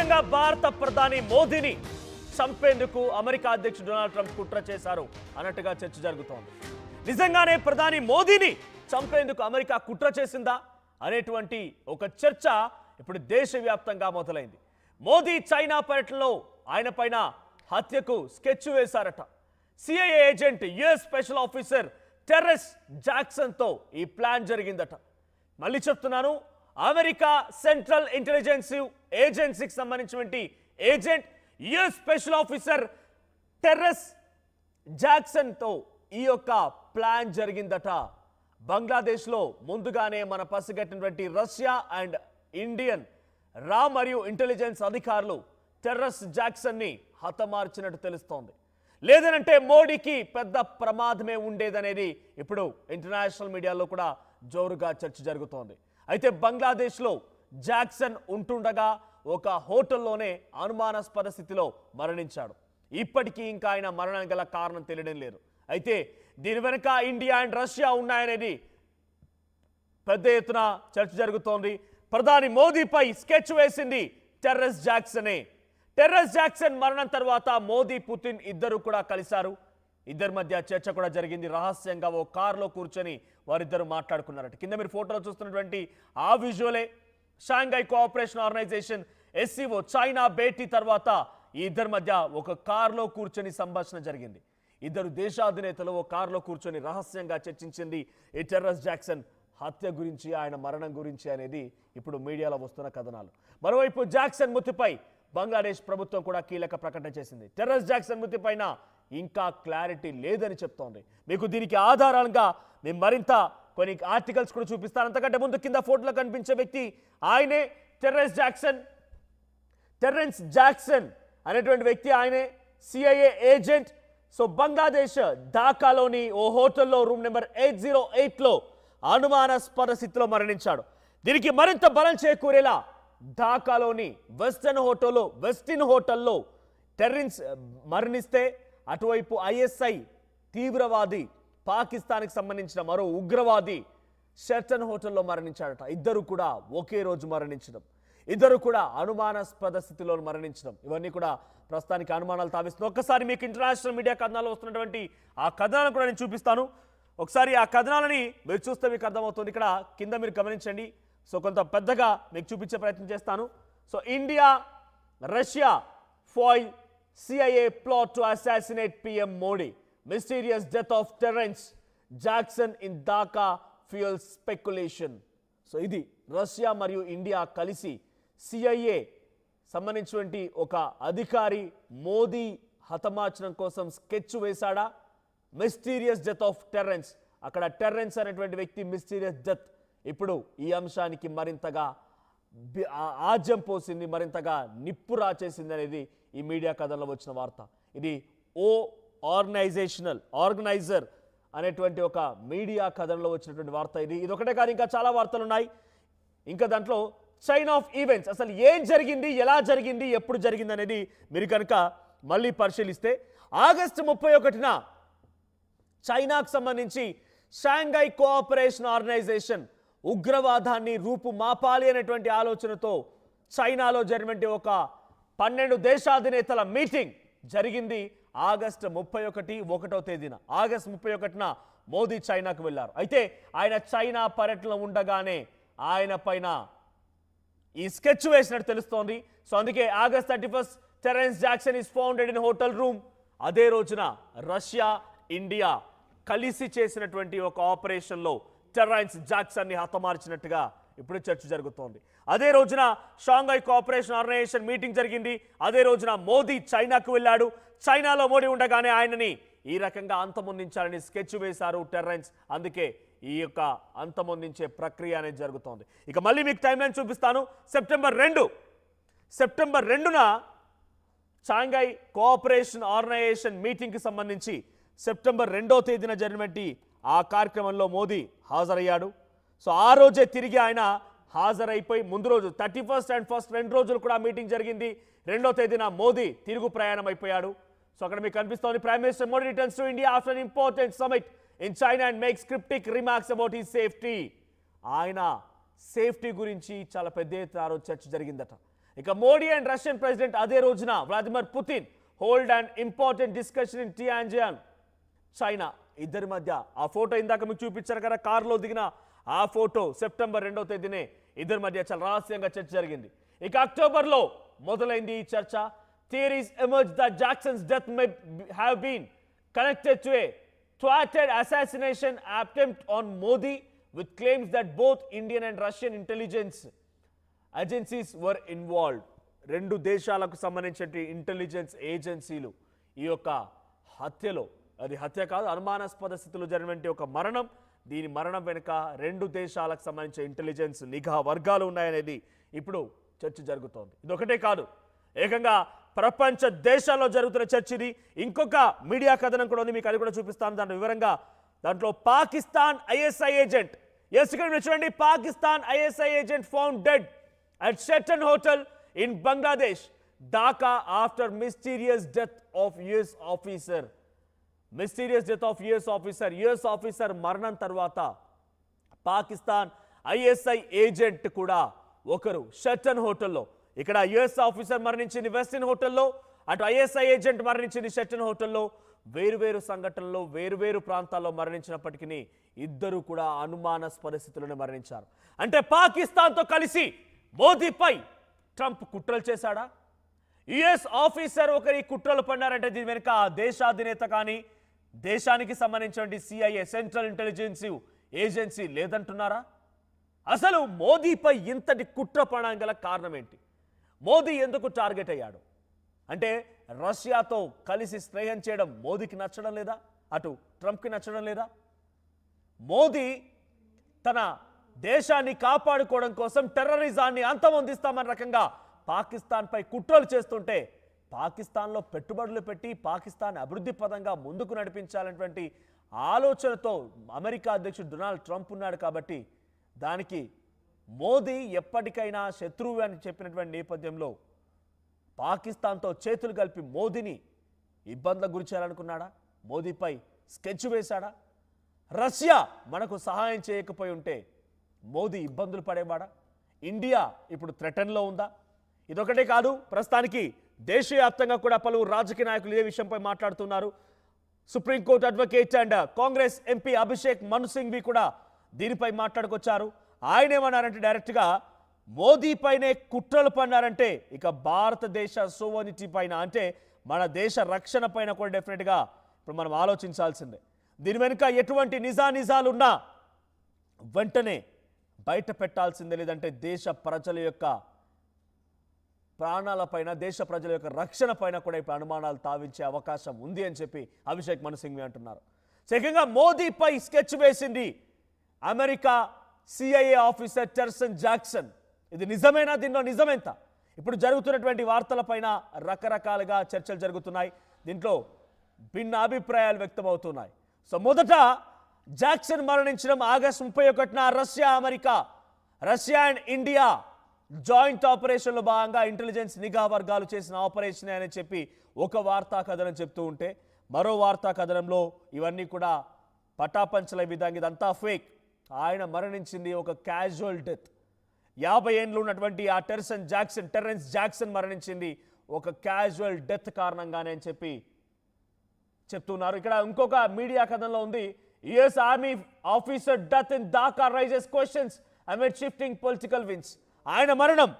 నిజంగా భారత ప్రధాని మోదీని చంపేందుకు అమెరికా అధ్యక్షుడు డొనాల్డ్ ట్రంప్ కుట్ర చేశారు అన్నట్టుగా చర్చ జరుగుతోంది. నిజంగానే ప్రధాని మోదీని చంపేందుకు అమెరికా కుట్ర చేసిందా అనేటువంటి ఒక చర్చ ఇప్పుడు దేశవ్యాప్తంగా మొదలైంది. మోదీ చైనా పర్యటనలో ఆయన పైన హత్యకు స్కెచ్ వేశారట. CIA agent US special officer Terrence జాక్సన్తో ఈ ప్లాన్ జరిగిందట. మళ్ళీ చెప్తున్నాను, అమెరికా సెంట్రల్ ఇంటెలిజెన్స్ ఏజెన్సీకి సంబంధించినటువంటి agent US special officer Terrence జాక్సన్తో ఈ యొక్క ప్లాన్ జరిగిందట. బంగ్లాదేశ్లో ముందుగానే మన పసిగట్టినటువంటి రష్యా అండ్ ఇండియన్ రా మరియు ఇంటెలిజెన్స్ అధికారులు టెర్రెస్ జాక్సన్ని హతమార్చినట్టు తెలుస్తోంది. లేదనంటే మోడీకి పెద్ద ప్రమాదమే ఉండేదనేది ఇప్పుడు ఇంటర్నేషనల్ మీడియాలో కూడా జోరుగా చర్చ జరుగుతోంది. అయితే బంగ్లాదేశ్లో జాక్సన్ ఉంటుండగా ఒక హోటల్లోనే అనుమానాస్పద స్థితిలో మరణించాడు. ఇప్పటికీ ఇంకా ఆయన మరణం గల కారణం తెలియడం లేదు. అయితే దీని వెనుక ఇండియా అండ్ రష్యా ఉన్నాయనేది పెద్ద ఎత్తున చర్చ జరుగుతోంది. ప్రధాని మోదీపై స్కెచ్ వేసింది టెర్రెస్ జాక్సనే. టెర్రెస్ జాక్సన్ మరణం తర్వాత మోదీ పుతిన్ ఇద్దరు కూడా కలిశారు. ఇద్దరి మధ్య చర్చ కూడా జరిగింది. రహస్యంగా ఓ కారులో కూర్చొని వారిద్దరు మాట్లాడుకున్నారట. కింద మీరు ఫోటోలో చూస్తున్నటువంటి ఆ విజువలే Shanghai cooperation organisation SCO China భేటీ తర్వాత ఈ ఇద్దరి మధ్య ఒక కారులో కూర్చొని సంభాషణ జరిగింది. ఇద్దరు దేశాధినేతలు ఓ కారులో కూర్చొని రహస్యంగా చర్చించింది ఈ టెర్రెస్ జాక్సన్ హత్య గురించి, ఆయన మరణం గురించి అనేది ఇప్పుడు మీడియాలో వస్తున్న కథనాలు. మరోవైపు జాక్సన్ మృతిపై బంగ్లాదేశ్ ప్రభుత్వం కూడా కీలక ప్రకటన చేసింది. టెర్రెస్ జాక్సన్ మృతి పైన ఇంకా క్లారిటీ లేదని చెప్తోంది. మీకు దీనికి ఆధారంగా మేము మరింత కొన్ని ఆర్టికల్స్ కూడా చూపిస్తాను. అంతకంటే ముందు కింద ఫోటోలో కనిపించే వ్యక్తి ఆయనే టెర్రెస్ జాక్సన్ అనేటువంటి వ్యక్తి. ఆయనే సిఐఏ ఏజెంట్. సో బంగ్లాదేశ్ ఢాకాలోని ఓ హోటల్లో రూమ్ నెంబర్ 808లో అనుమానాస్పద స్థితిలో మరణించాడు. దీనికి మరింత బలం చేకూరేలా ఢాకాలోని వెస్టిన్ హోటల్లో టెర్రెన్స్ మరణిస్తే అటువైపు ఐఎస్ఐ తీవ్రవాది, పాకిస్తాన్కి సంబంధించిన మరో ఉగ్రవాది షెర్టన్ హోటల్లో మరణించాడట. ఇద్దరు కూడా ఒకే రోజు మరణించడం, ఇద్దరు కూడా అనుమానాస్పద స్థితిలో మరణించడం, ఇవన్నీ కూడా ప్రస్తుతానికి అనుమానాలు తావిస్తుంది. ఒక్కసారి మీకు ఇంటర్నేషనల్ మీడియా కథనాలు వస్తున్నటువంటి ఆ కథనాలను కూడా నేను చూపిస్తాను. ఒకసారి ఆ కథనాలని మీరు చూస్తే మీకు అర్థమవుతుంది. ఇక్కడ కింద మీరు గమనించండి. సో కొంత పెద్దగా మీకు చూపించే ప్రయత్నం చేస్తాను. So India Russia foil CIA plot to assassinate PM Modi. Mysterious death of Terrence Jackson in Dhaka fuels speculation. So ఇది రష్యా మరియు ఇండియా కలిసి CIA సంబంధించినటువంటి ఒక అధికారి మోదీ హతమార్చడం కోసం స్కెచ్ వేశాడా? మిస్టీరియస్ డెత్ ఆఫ్ టెర్రెన్స్, అక్కడ టెర్రెన్స్ అనేటువంటి వ్యక్తి మిస్టీరియస్ డెత్ ఇప్పుడు ఈ అంశానికి మరింతగా ఆజ్యం పోసింది, మరింతగా నిప్పు రాచేసింది అనేది ఈ మీడియా కథల్లో వచ్చిన వార్త. ఇది ఆర్గనైజర్ అనేటువంటి ఒక మీడియా కథనంలో వచ్చినటువంటి వార్త. ఇది ఒకటే కాదు, ఇంకా చాలా వార్తలు ఉన్నాయి. ఇంకా దాంట్లో చైన్ ఆఫ్ ఈవెంట్స్, అసలు ఏం జరిగింది, ఎలా జరిగింది, ఎప్పుడు జరిగింది అనేది మీరు కనుక మళ్ళీ పరిశీలిస్తే ఆగస్టు 31న చైనాకు సంబంధించి షాంఘై కోఆపరేషన్ ఆర్గనైజేషన్ ఉగ్రవాదాన్ని రూపుమాపాలి అనేటువంటి ఆలోచనతో చైనాలో జరిగినటువంటి ఒక 12 దేశాధినేతల మీటింగ్ జరిగింది ఆగస్టు 31వ తేదీన. ఆగస్టు 31న మోదీ చైనాకు వెళ్ళారు. అయితే ఆయన చైనా పర్యటనలో ఉండగానే ఆయన పైన ఈ స్కెచ్ వేసినట్టు తెలుస్తోంది. సో అందుకే August 31 Terrence Jackson is founded in hotel room. అదే రోజున రష్యా ఇండియా కలిసి చేసినటువంటి ఒక ఆపరేషన్లో టెర్రెన్స్ జాక్సన్ని హతమార్చినట్టుగా ఇప్పుడు చర్చ జరుగుతోంది. అదే రోజున షాంఘై కోఆపరేషన్ ఆర్గనైజేషన్ మీటింగ్ జరిగింది. అదే రోజున మోదీ చైనాకు వెళ్ళాడు. చైనాలో మోడీ ఉండగానే ఆయనని ఈ రకంగా అంతమొందించాలని స్కెచ్ వేశారు టెర్రెన్స్. అందుకే ఈ యొక్క అంతమొందించే ప్రక్రియ అనేది జరుగుతోంది. ఇక మళ్ళీ మీకు టైం లైన్ చూపిస్తాను. సెప్టెంబర్ 2న షాంఘై కోఆపరేషన్ ఆర్గనైజేషన్ మీటింగ్కి సంబంధించి సెప్టెంబర్ 2వ తేదీన జరిగినటువంటి ఆ కార్యక్రమంలో మోదీ హాజరయ్యాడు. సో ఆ రోజే తిరిగి ఆయన హాజరైపోయి ముందు రోజు 31st అండ్ 1st 2 రోజులు కూడా మీటింగ్ జరిగింది. 2వ తేదీన మోదీ తిరుగు ప్రయాణం అయిపోయాడు. సో అక్కడ మీకు కనిపిస్తోంది, prime minister Modi returns to India after an important summit in China and makes cryptic remarks about his safety. ఆయన సేఫ్టీ గురించి చాలా పెద్ద ఎత్తున చర్చ జరిగిందట. ఇక మోడీ అండ్ రష్యన్ ప్రెసిడెంట్ అదే రోజున Vladimir Putin hold and important discussion in Tianjin China. ఇద్దరి మధ్య ఆ ఫోటో ఇందాక మీకు చూపించారు కదా, కారులో దిగిన ఆ ఫోటో సెప్టెంబర్ 2వ తేదీనే ఇద్దరి మధ్య చాలా రహస్యంగా చర్చ జరిగింది. ఇక అక్టోబర్లో మొదలైంది ఈ చర్చ. Theories emerge that Jackson's death may have been connected to a thwarted assassination attempt on Modi, with claims that both Indian and Russian intelligence agencies were involved. రెండు దేశాలకు సంబంధించిన ఇంటెలిజెన్స్ ఏజెన్సీలు ఈ యొక్క హత్యలో, అది హత్య కాదు, అనుమానాస్పద స్థితిలో జరిగినటువంటి ఒక మరణం, దీని మరణం వెనుక రెండు దేశాలకు సంబంధించిన ఇంటెలిజెన్స్ నిఘా వర్గాలు ఉన్నాయనేది ఇప్పుడు చర్చ జరుగుతోంది. ఇదొకటే కాదు, ఏకంగా ప్రపంచ దేశాల్లో జరుగుతున్న చర్చ ఇది. ఇంకొక మీడియా కథనం కూడా ఉంది, మీకు అది కూడా చూపిస్తాను దాని వివరంగా. దాంట్లో పాకిస్తాన్ ఐఎస్ఐ ఏజెంట్, ఇక్కడ చూడండి, Pakistan ISI agent found dead at Sheraton hotel in Bangladesh, Dhaka after mysterious death of US officer. Mysterious death of US officer మరణం తర్వాత పాకిస్తాన్ ఐఎస్ఐ ఏజెంట్ కూడా ఒకరు షెటన్ హోటల్లో, ఇక్కడ యుఎస్ ఆఫీసర్ మరణించింది వెస్టిన్ హోటల్లో, అటు ఐఎస్ఐ ఏజెంట్ మరణించింది షెటన్ హోటల్లో. వేరువేరు సంఘటనల్లో వేరువేరు ప్రాంతాల్లో మరణించినప్పటికీ ఇద్దరు కూడా అనుమానాస్పద స్థితిలోనే మరణించారు. అంటే పాకిస్తాన్తో కలిసి మోదీపై ట్రంప్ కుట్రలు చేశాడా? యుఎస్ ఆఫీసర్ ఒకరి కుట్రలు పన్నారంటే దీని వెనుక దేశాధినేత కానీ దేశానికి సంబంధించిన సిఐఏ సెంట్రల్ ఇంటెలిజెన్స్ ఏజెన్సీ లేదంటున్నారా? అసలు మోదీపై ఇంతటి కుట్ర పడడం గల కారణం ఏంటి? మోదీ ఎందుకు టార్గెట్ అయ్యాడు? అంటే రష్యాతో కలిసి స్నేహం చేయడం మోదీకి నచ్చడం లేదా? అటు ట్రంప్కి నచ్చడం లేదా? మోదీ తన దేశాన్ని కాపాడుకోవడం కోసం టెర్రరిజాన్ని అంతమొందిస్తామన్న రకంగా పాకిస్తాన్పై కుట్రలు చేస్తుంటే, పాకిస్తాన్లో పెట్టుబడులు పెట్టి పాకిస్తాన్ అభివృద్ధి పదంగా ముందుకు నడిపించాలనేటువంటి ఆలోచనతో అమెరికా అధ్యక్షుడు డొనాల్డ్ ట్రంప్ ఉన్నాడు. కాబట్టి దానికి మోదీ ఎప్పటికైనా శత్రువు అని చెప్పినటువంటి నేపథ్యంలో పాకిస్తాన్తో చేతులు కలిపి మోదీని ఇబ్బందులకు గురి చేయాలనుకున్నాడా? మోదీపై స్కెచ్ వేశాడా? రష్యా మనకు సహాయం చేయకపోయి ఉంటే మోదీ ఇబ్బందులు పడేవాడా? ఇండియా ఇప్పుడు థ్రెటన్లో ఉందా? ఇదొకటే కాదు, ప్రస్తుతానికి దేశవ్యాప్తంగా కూడా పలువురు రాజకీయ నాయకులు ఇదే విషయంపై మాట్లాడుతున్నారు. Supreme court advocate and Congress MP Abhishek Manu Singhvi కూడా దీనిపై మాట్లాడుకొచ్చారు. ఆయన ఏమన్నారంటే, డైరెక్ట్గా మోదీ పైనే కుట్రలు పన్నారంటే ఇక భారతదేశ సోవనిటీ పైన, అంటే మన దేశ రక్షణ పైన కూడా డెఫినెట్గా ఇప్పుడు మనం ఆలోచించాల్సిందే. దీని వెనుక ఎటువంటి నిజాలున్నా వెంటనే బయట పెట్టాల్సిందే, లేదంటే దేశ ప్రజల యొక్క ప్రాణాలపైన, దేశ ప్రజల యొక్క రక్షణ పైన కూడా ఇప్పుడు అనుమానాలు తావించే అవకాశం ఉంది అని చెప్పి అభిషేక్ మను సింఘ్వి అంటున్నారు. ఏకంగా మోదీపై స్కెచ్ వేసింది అమెరికా సిఐఏ ఆఫీసర్ టెర్సన్ జాక్సన్. ఇది నిజమేనా? దీనిలో నిజమెంత? ఇప్పుడు జరుగుతున్నటువంటి వార్తలపైన రకరకాలుగా చర్చలు జరుగుతున్నాయి. దీంట్లో భిన్న అభిప్రాయాలు వ్యక్తమవుతున్నాయి. సో మొదట జాక్సన్ మరణించడం ఆగస్టు 31న రష్యా అండ్ ఇండియా జాయింట్ ఆపరేషన్లో భాగంగా ఇంటెలిజెన్స్ నిఘా వర్గాలు చేసిన ఆపరేషన్ అని చెప్పి ఒక వార్తా కథనం చెప్తూ ఉంటే, మరో వార్తా కథనంలో ఇవన్నీ కూడా పటాపంచల విధంగా ఇదంతా ఫేక్, ఆయన మరణించింది ఒక క్యాజువల్ డెత్, 50 ఏళ్ళు ఉన్నటువంటి ఆ టెరెన్స్ జాక్సన్ మరణించింది ఒక క్యాజువల్ డెత్ కారణంగానే అని చెప్పి చెప్తున్నారు. ఇక్కడ ఇంకొక మీడియా కథనంలో ఉంది, US army officer death in Dhaka raises questions amid shifting political winds. ఆయన మరణం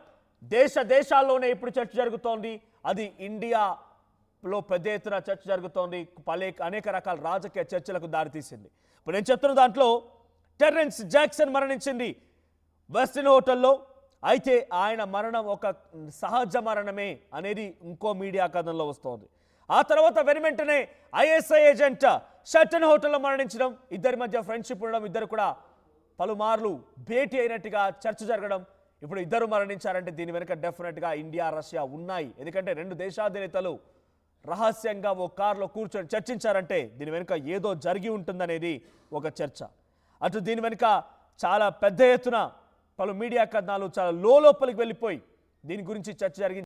దేశాల్లోనే ఇప్పుడు చర్చ జరుగుతోంది. అది ఇండియాలో పెద్ద ఎత్తున చర్చ జరుగుతోంది, అనేక రకాల రాజకీయ చర్చలకు దారితీసింది. ఇప్పుడు నేను చెప్తున్న దాంట్లో టెరెన్స్ జాక్సన్ మరణించింది వెస్టిన్ హోటల్లో, అయితే ఆయన మరణం ఒక సహజ మరణమే అనేది ఇంకో మీడియా కథనంలో వస్తోంది. ఆ తర్వాత వెంటనే ఐఎస్ఐ ఏజెంట్ షెటన్ హోటల్లో మరణించడం, ఇద్దరి మధ్య ఫ్రెండ్షిప్ ఉండడం, ఇద్దరు కూడా పలుమార్లు భేటీ అయినట్టుగా చర్చ జరగడం, ఇప్పుడు ఇద్దరు మరణించారంటే దీని వెనుక డెఫినెట్గా ఇండియా రష్యా ఉన్నాయి. ఎందుకంటే రెండు దేశాధినేతలు రహస్యంగా ఓ కారులో కూర్చొని చర్చించారంటే దీని వెనుక ఏదో జరిగి ఉంటుందనేది ఒక చర్చ. అటు దీని వెనుక చాలా పెద్ద ఎత్తున పలు మీడియా కథనాలు చాలా లోపలికి వెళ్ళిపోయి దీని గురించి చర్చ జరిగింది.